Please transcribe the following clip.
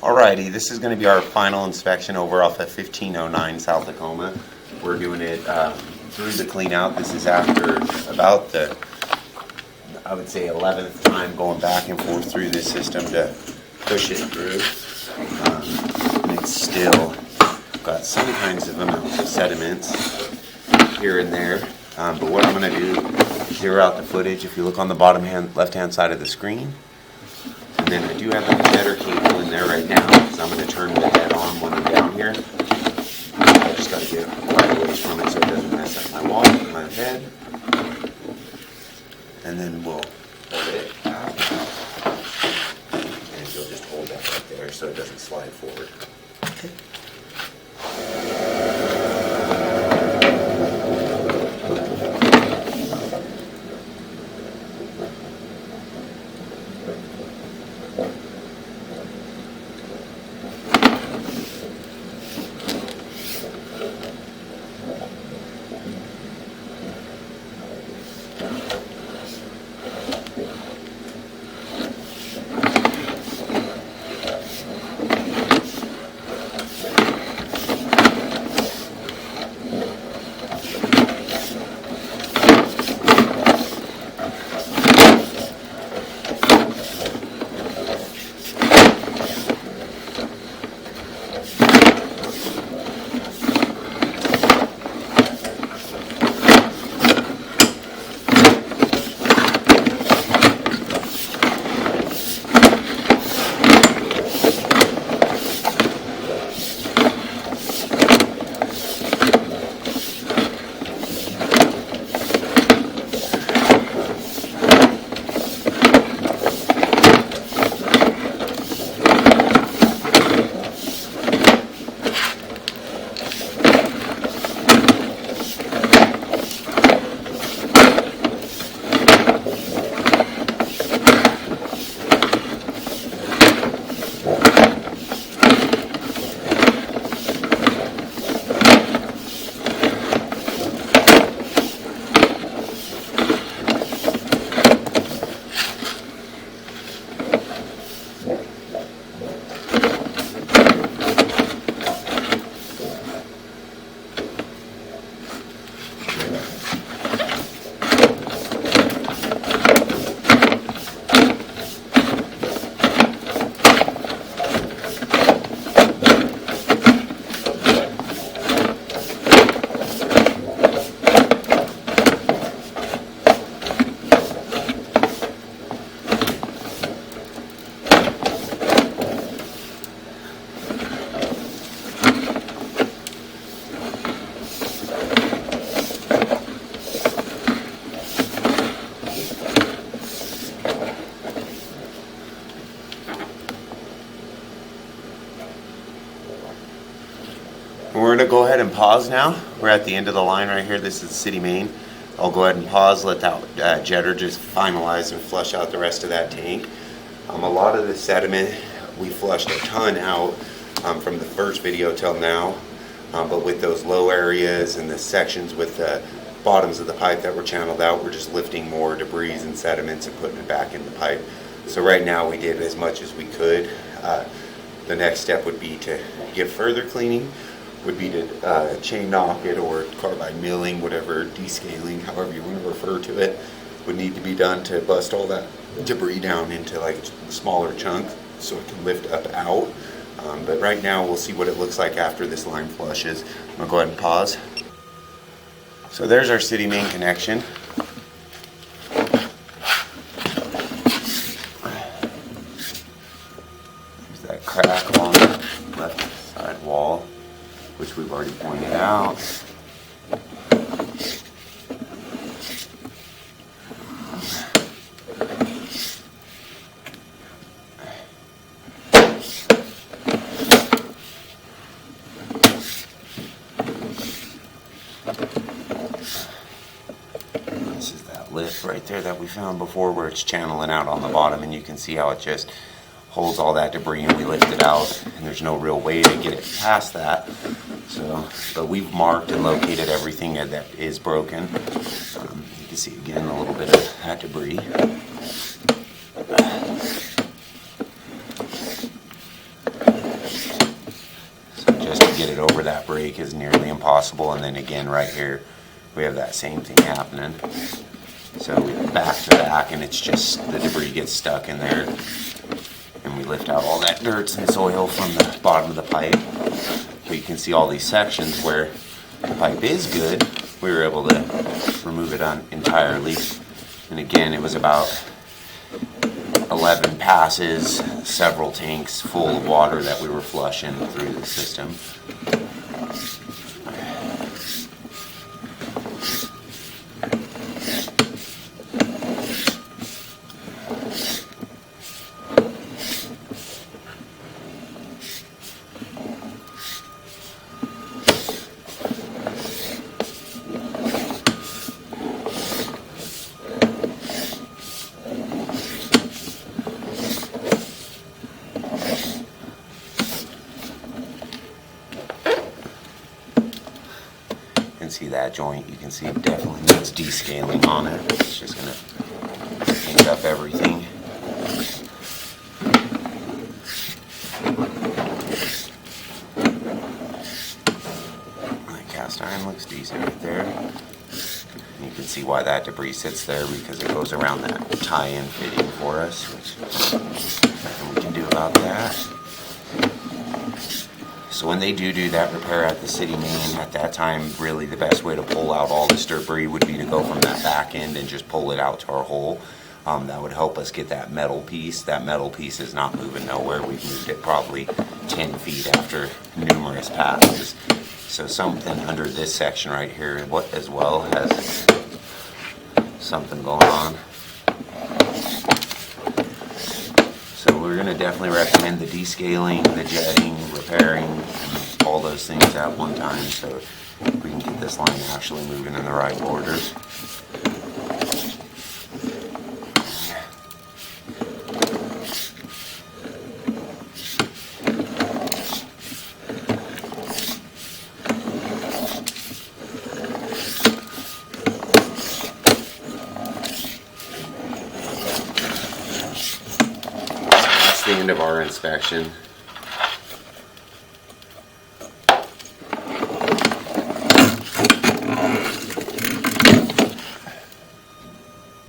Alrighty, this is going to be our final inspection over off of 1509 South Acoma. We're doing it through the clean out. This is after about the, I would say, 11th time going back and forth through this system to push it through. And it's still got some kinds of amounts of sediments here and there. But what I'm going to do is zero out the footage. If you look on the bottom left-hand side of the screen, and then I do have the jetter cable in there right now, because I'm going to turn the head on when I'm down here. I just got to get quite a ways from it so it doesn't mess up my wall, my head. And then we'll hold it out. And you'll just hold that right there so it doesn't slide forward. Okay. We're going to go ahead and pause now. We're at the end of the line right here. This is the city main. I'll go ahead and pause, let that jetter just finalize and flush out the rest of that tank. A lot of the sediment, we flushed a ton out from the first video till now. But with those low areas and the sections with the bottoms of the pipe that were channeled out, we're just lifting more debris and sediments and putting it back in the pipe. So right now we did as much as we could. The next step would be to get further cleaning, would be to chain knock it or carbide milling, whatever, descaling, however you want to refer to it, would need to be done to bust all that debris down into like smaller chunks so it can lift up out. But right now we'll see what it looks like after this line flushes. I'm going to go ahead and pause. So there's our city main connection. There's that crack on the left side wall, which we've already pointed out. This is that lift right there that we found before where it's channeling out on the bottom, and you can see how it just holds all that debris and we lift it out, and there's no real way to get it past that. So, but we've marked and located everything that is broken. You can see again a little bit of that debris. to get it over that break is nearly impossible. And then again, right here, we have that same thing happening. So we back to back, and it's just the debris gets stuck in there, and we lift out all that dirt and soil from the bottom of the pipe. So you can see all these sections where the pipe is good, we were able to remove it entirely. And again, it was about 11 passes, several tanks full of water that we were flushing through the system. See that joint, you can see it definitely needs descaling on it. It's just going to pick up everything. That cast iron looks decent right there. And you can see why that debris sits there, because it goes around that tie-in fitting for us, which nothing we can do about that. So when they do that repair at the city main, at that time, really the best way to pull out all this debris would be to go from that back end and just pull it out to our hole. That would help us get that metal piece. That metal piece is not moving nowhere. We've moved it probably 10 feet after numerous passes. So something under this section right here as well has something going on. So we're going to definitely recommend the descaling, the jetting, repairing, and all those things at one time, so we can get this line actually moving in the right order. The end of our inspection.